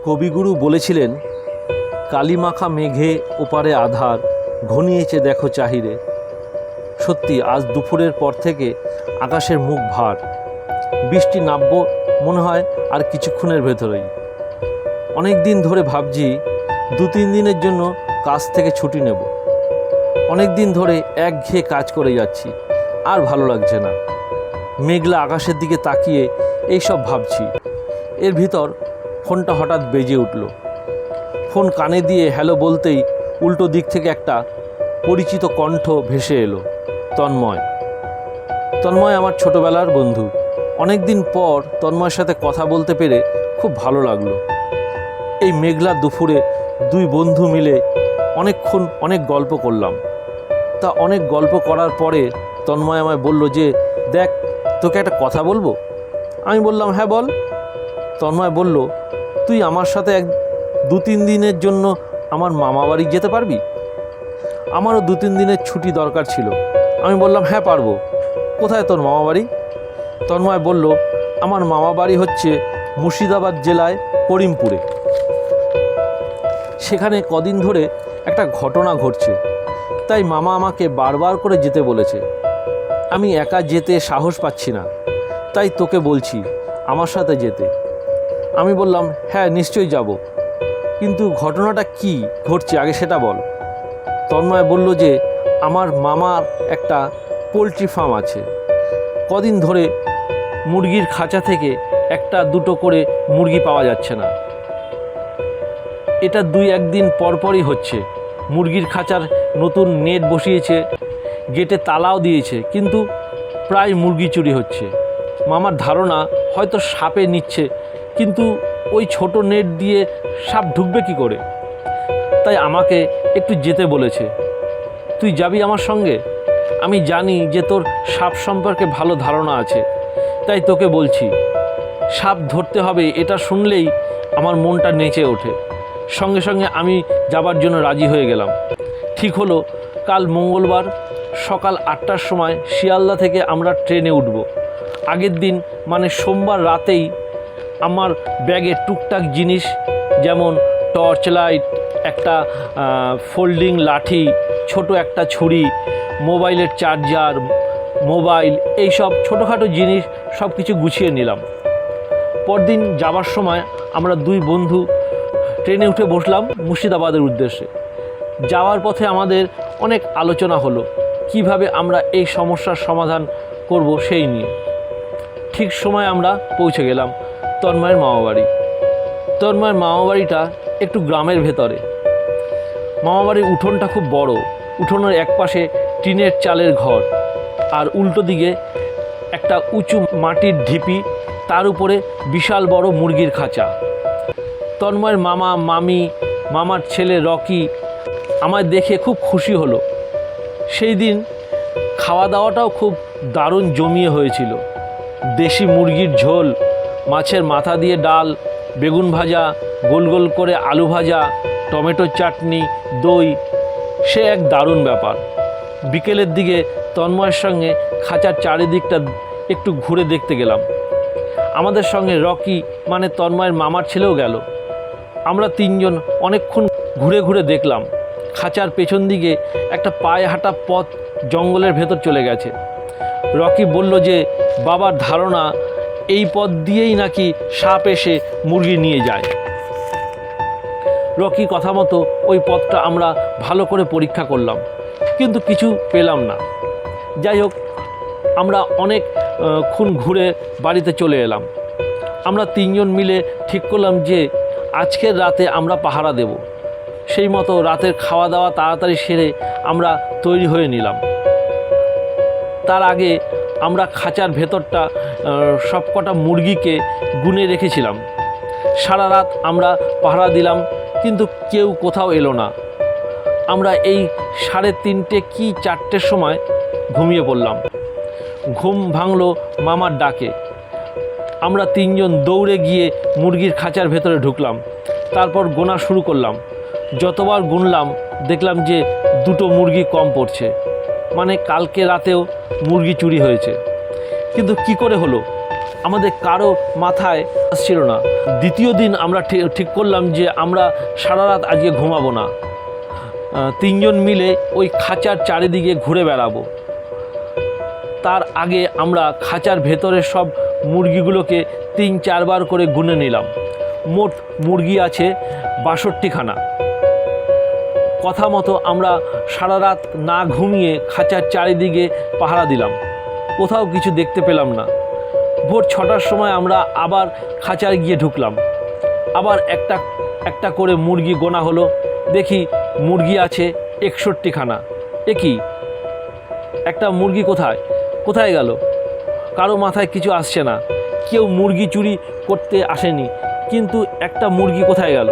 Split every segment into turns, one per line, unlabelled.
কবিগুরু বলেছিলেন, কালিমাখা মেঘে ওপারে আধার ঘনিয়েছে দেখো চাহিরে। সত্যি আজ দুপুরের পর থেকে আকাশের মুখ ভার। বৃষ্টি নামব মনে হয় আর কিছুক্ষণের ভেতরেই। অনেক দিন ধরে ভাবছি 2-3 দিনের জন্য কাজ থেকে ছুটি নেব। অনেক দিন ধরে একঘেয়ে কাজ করে যাচ্ছি, আর ভালো লাগছে না। মেঘলা আকাশের দিকে তাকিয়ে এইসব ভাবছি। এর ভিতর ফোনটা হঠাৎ বেজে উঠল। ফোন কানে দিয়ে হ্যালো বলতেই উল্টো দিক থেকে একটা পরিচিত কণ্ঠ ভেসে এলো। তন্ময় আমার ছোটবেলার বন্ধু। অনেক দিন পর তন্ময়ের সাথে কথা বলতে পেরে খুব ভালো লাগলো। এই মেঘলা দুপুরে দুই বন্ধু মিলে অনেকক্ষণ অনেক গল্প করলাম। তা অনেক গল্প করার পরে তন্ময় আমায় বলল যে, দেখ, তোকে একটা কথা বলবো। আমি বললাম, হ্যাঁ বল। তন্ময় বলল, তুই আমার সাথে 2-3 দিনের জন্য আমার মামা বাড়ি যেতে পারবি? আমারও 2-3 দিনের ছুটি দরকার ছিল। আমি বললাম, হ্যাঁ পারবো। কোথায় তোর মামা বাড়ি? তন্ময় বলল, আমার মামা বাড়ি হচ্ছে মুর্শিদাবাদ জেলায় করিমপুরে। সেখানে কদিন ধরে একটা ঘটনা ঘটছে, তাই মামা আমাকে বারবার করে যেতে বলেছে। আমি একা যেতে সাহস পাচ্ছি না, তাই তোকে বলছি আমার সাথে যেতে। আমি বললাম, হ্যাঁ নিশ্চয়ই যাব, কিন্তু ঘটনাটা কি ঘটছে আগে সেটা বল। তন্ময় বলল যে, আমার মামার একটা পোলট্রি ফার্ম আছে। কদিন ধরে মুরগির খাঁচা থেকে 1-2 করে মুরগি পাওয়া যাচ্ছে না। এটা 2-1 দিন পরপরই হচ্ছে। মুরগির খাঁচার নতুন নেট বসিয়েছে, গেটে তালাও দিয়েছে, কিন্তু প্রায় মুরগি চুরি হচ্ছে। মামার ধারণা হয়তো সাপে নিচ্ছে, কিন্তু ওই ছোট নেট দিয়ে সাপ ঢুকবে কি করে? তাই আমাকে একটু যেতে বলেছে। তুই যাবি আমার সঙ্গে? আমি জানি যে তোর সাপ সম্পর্কে ভালো ধারণা আছে, তাই তোকে বলছি। সাপ ধরতে হবে এটা শুনলেই আমার মনটা নেচে ওঠে। সঙ্গে সঙ্গে আমি যাবার জন্য রাজি হয়ে গেলাম। ঠিক হলো, কাল মঙ্গলবার সকাল 8টার সময় শিয়ালদা থেকে আমরা ট্রেনে উঠব। আগের দিন মানে সোমবার রাতেই আমার ব্যাগে টুকটাক জিনিস, যেমন টর্চ লাইট, একটা ফোল্ডিং লাঠি, ছোট একটা ছুরি, মোবাইলের চার্জার, মোবাইল, এইসব ছোটোখাটো জিনিস সব কিছু গুছিয়ে নিলাম। পরদিন যাবার সময় আমরা 2 বন্ধু ট্রেনে উঠে বসলাম মুর্শিদাবাদের উদ্দেশ্যে। যাওয়ার পথে আমাদের অনেক আলোচনা হলো কিভাবে আমরা এই সমস্যার সমাধান করব সেই নিয়ে। ঠিক সময় আমরা পৌঁছে গেলাম তন্ময়ের মামাবাড়ি। তন্ময়ের মামাবাড়িটা একটু গ্রামের ভেতরে। মামাবাড়ির উঠোনটা খুব বড়। উঠোনের একপাশে টিনের চালের ঘর, আর উল্টো দিকে একটা উঁচু মাটির ঢিপি, তার উপরে বিশাল বড় মুরগির খাঁচা। তন্ময়ের মামা, মামি, মামার ছেলে রকি আমায় দেখে খুব খুশি হলো। সেই দিন খাওয়া দাওয়াটাও খুব দারুণ জমিয়ে হয়েছিল। দেশি মুরগির ঝোল, মাছের মাথা দিয়ে ডাল, বেগুন ভাজা, গোল গোল করে আলু ভাজা, টমেটোর চাটনি, দই, সে এক দারুণ ব্যাপার। বিকেলের দিকে তন্ময়ের সঙ্গে খাঁচার চারিদিকটা একটু ঘুরে দেখতে গেলাম। আমাদের সঙ্গে রকি মানে তন্ময়ের মামার ছেলেও গেল। আমরা 3 জন অনেকক্ষণ ঘুরে ঘুরে দেখলাম। খাঁচার পেছন দিকে একটা পায়ে হাঁটা পথ জঙ্গলের ভেতর চলে গেছে। রকি বলল যে, বাবার ধারণা এই পথ দিয়েই নাকি সাপ এসে মুরগি নিয়ে যায়। রকি কথা মতো ওই পথটা আমরা ভালো করে পরীক্ষা করলাম, কিন্তু কিছু পেলাম না। যাই হোক, আমরা অনেকক্ষণ ঘুরে বাড়িতে চলে এলাম। আমরা 3 জন মিলে ঠিক করলাম যে আজকের রাতে আমরা পাহারা দেব। সেই মতো রাতের খাওয়া দাওয়া তাড়াতাড়ি সেরে আমরা তৈরি হয়ে নিলাম। তার আগে আমরা খাঁচার ভেতরটা সবকটা মুরগিকে গুনে রেখেছিলাম। সারা রাত আমরা পাহারা দিলাম, কিন্তু কেউ কোথাও এলো না। আমরা এই 3:30 কি 4টের সময় ঘুমিয়ে পড়লাম। ঘুম ভাঙলো মামার ডাকে। আমরা 3 জন দৌড়ে গিয়ে মুরগির খাঁচার ভেতরে ঢুকলাম। তারপর গোনা শুরু করলাম। যতবার গুনলাম দেখলাম যে 2টো মুরগি কম পড়ছে, মানে কালকে রাতেও মুরগি চুরি হয়েছে। কিন্তু কি করে হলো? আমাদের কারো মাথায় আসছিল না। দ্বিতীয় দিন আমরা ঠিক করলাম যে আমরা সারা রাত আজকে ঘুমাবো না, তিনজন মিলে ওই খাঁচার চারিদিকে ঘুরে বেড়াবো। তার আগে আমরা খাঁচার ভেতরের সব মুরগিগুলোকে 3-4 বার করে গুনে নিলাম। মোট মুরগি আছে 62খানা। কথা মতো আমরা সারা রাত না ঘুমিয়ে খাঁচার চারিদিকে পাহারা দিলাম, কোথাও কিছু দেখতে পেলাম না। ভোর 6টার সময় আমরা আবার খাঁচায় গিয়ে ঢুকলাম। আবার একটা একটা করে মুরগি গোনা হলো, দেখি মুরগি আছে 61খানা। কি একটা মুরগি কোথায় গেল? কারো মাথায় কিছু আসছে না। কেউ মুরগি চুরি করতে আসেনি, কিন্তু একটা মুরগি কোথায় গেল?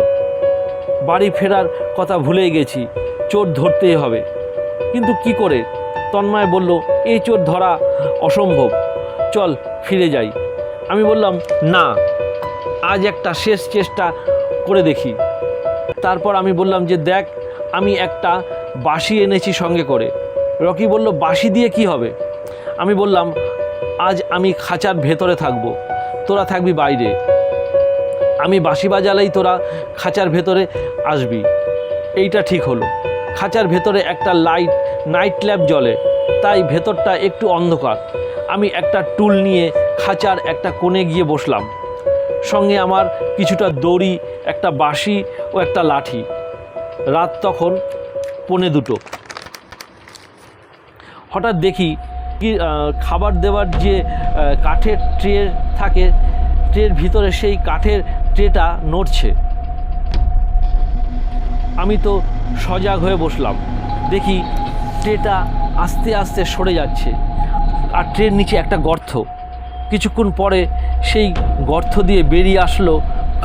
বাড়ি ফেরার কথা ভুলেই গেছি, চোর ধরতেই হবে। কিন্তু কি করে? তন্ময় বলল, এই চোর ধরা অসম্ভব, চল ফিরে যাই। আমি বললাম, না, আজ একটা শেষ চেষ্টা করে দেখি। তারপর আমি বললাম যে, দেখ, আমি একটা বাঁশি এনেছি সঙ্গে করে। রকি বলল, বাঁশি দিয়ে কি হবে? আমি বললাম, আজ আমি খাঁচার ভেতরে থাকব, তোরা থাকবি বাইরে। আমি বাঁশি বাজালেই তোরা খাঁচার ভেতরে আসবি। এইটা ঠিক হলো। খাঁচার ভেতরে একটা নাইট ল্যাম্প জ্বলে, তাই ভেতরটা একটু অন্ধকার। আমি একটা টুল নিয়ে খাঁচার একটা কোণে গিয়ে বসলাম। সঙ্গে আমার কিছুটা দড়ি, একটা বাঁশি ও একটা লাঠি। রাত তখন 1:45। হঠাৎ দেখি কি খাবার দেওয়ার যে কাঠের ট্রে থাকে, ট্রের ভিতরে সেই কাঠের ট্রেটা নড়ছে। আমি তো সজাগ হয়ে বসলাম। দেখি ট্রেটা আস্তে আস্তে সরে যাচ্ছে, আর ট্রের নিচে একটা গর্ত। কিছুক্ষণ পরে সেই গর্ত দিয়ে বেরিয়ে আসলো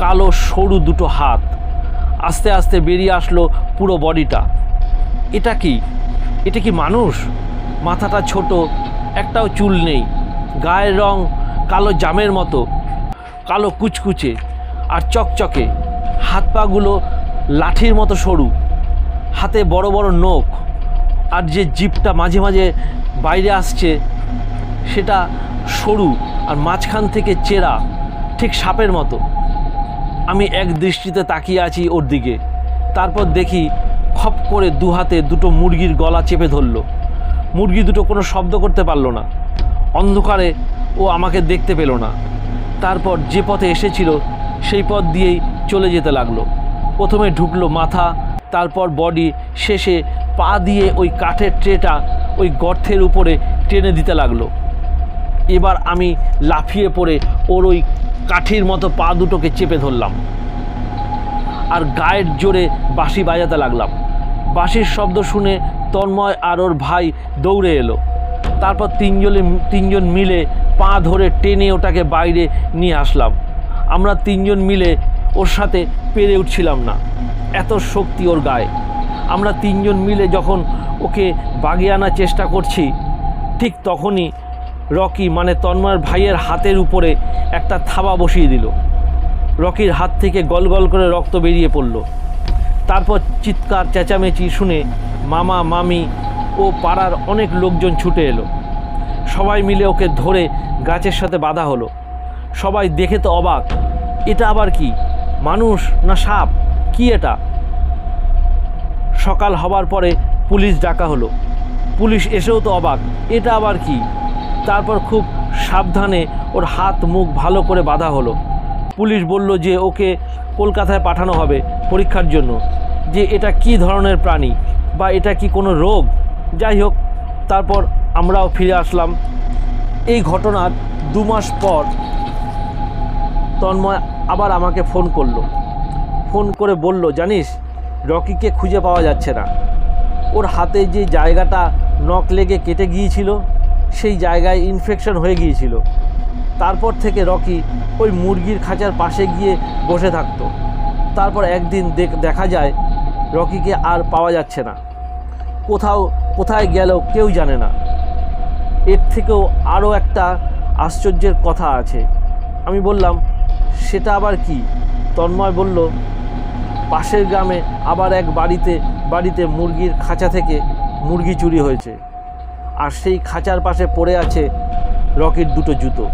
কালো সরু দুটো হাত। আস্তে আস্তে বেরিয়ে আসলো পুরো বডিটা। এটা কি মানুষ? মাথাটা ছোট, একটাও চুল নেই, গায়ের রং কালো জামের মতো, কালো কুচকুচে আর চকচকে। হাত পাগুলো লাঠির মতো সরু, হাতে বড় বড় নখ, আর যে জিভটা মাঝে মাঝে বাইরে আসছে সেটা সরু আর মাঝখান থেকে চেরা, ঠিক সাপের মতো। আমি এক দৃষ্টিতে তাকিয়ে আছি ওর দিকে। তারপর দেখি খপ করে 2 হাতে দুটো মুরগির গলা চেপে ধরলো। মুরগি দুটো কোনো শব্দ করতে পারলো না। অন্ধকারে ও আমাকে দেখতে পেল না। তারপর যে পথে এসেছিল সেই পথ দিয়েই চলে যেতে লাগলো। প্রথমে ঢুকলো মাথা, তারপর বডি, শেষে পা দিয়ে ওই কাঠের ট্রেটা ওই গর্তের উপরে টেনে দিতে লাগলো। এবার আমি লাফিয়ে পড়ে ওর ওই কাঠির মতো পা দুটোকে চেপে ধরলাম আর গায়ের জোরে বাঁশি বাজাতে লাগলাম। বাঁশির শব্দ শুনে তন্ময় আর ওর ভাই দৌড়ে এলো। তারপর তিনজন মিলে পা ধরে টেনে ওটাকে বাইরে নিয়ে আসলাম। আমরা 3জন মিলে ওর সাথে পেরে উঠছিলাম না, এত শক্তি ওর গায়ে। আমরা 3জন মিলে যখন ওকে বাগে আনার চেষ্টা করছি, ঠিক তখনই রকি মানে তন্ময়ের ভাইয়ের হাতের উপরে একটা থাবা বসিয়ে দিল। রকির হাত থেকে গল গল করে রক্ত বেরিয়ে পড়ল। তারপর চিৎকার চেঁচামেচি শুনে মামা, মামি ও পাড়ার অনেক লোকজন ছুটে এলো। সবাই মিলে ওকে ধরে গাছের সাথে বাঁধা হলো। সবাই দেখে তো অবাক, এটা আবার কি, মানুষ না সাপ, কি এটা? সকাল হবার পরে পুলিশ ডাকা হলো। পুলিশ এসেও তো অবাক, এটা আবার কি? তারপর খুব সাবধানে ওর হাত মুখ ভালো করে বাঁধা হলো। পুলিশ বলল যে ওকে কলকাতায় পাঠানো হবে পরীক্ষার জন্য, যে এটা কি ধরনের প্রাণী বা এটা কি কোনো রোগ। যাই হোক, তারপর আমরাও ফিরে আসলাম। এই ঘটনার 2 মাস পর তন্ময় আবার আমাকে ফোন করে বলল, জানিস, রকিকে খুঁজে পাওয়া যাচ্ছে না। ওর হাতে যে জায়গাটা নখ লেগে কেটে গিয়েছিল সেই জায়গায় ইনফেকশন হয়ে গিয়েছিল। তারপর থেকে রকি ওই মুরগির খাঁচার পাশে গিয়ে বসে থাকতো। তারপর একদিন দেখা যায় রকিকে আর পাওয়া যাচ্ছে না, কোথায় গেল কেউ জানে না। এর থেকেও আরও একটা আশ্চর্যের কথা আছে। আমি বললাম, সেটা আবার কি? তন্ময় বলল, পাশের গ্রামে আবার এক বাড়িতে মুরগির খাঁচা থেকে মুরগি চুরি হয়েছে, আর সেই খাঁচার পাশে পড়ে আছে রকির 2টো জুতো।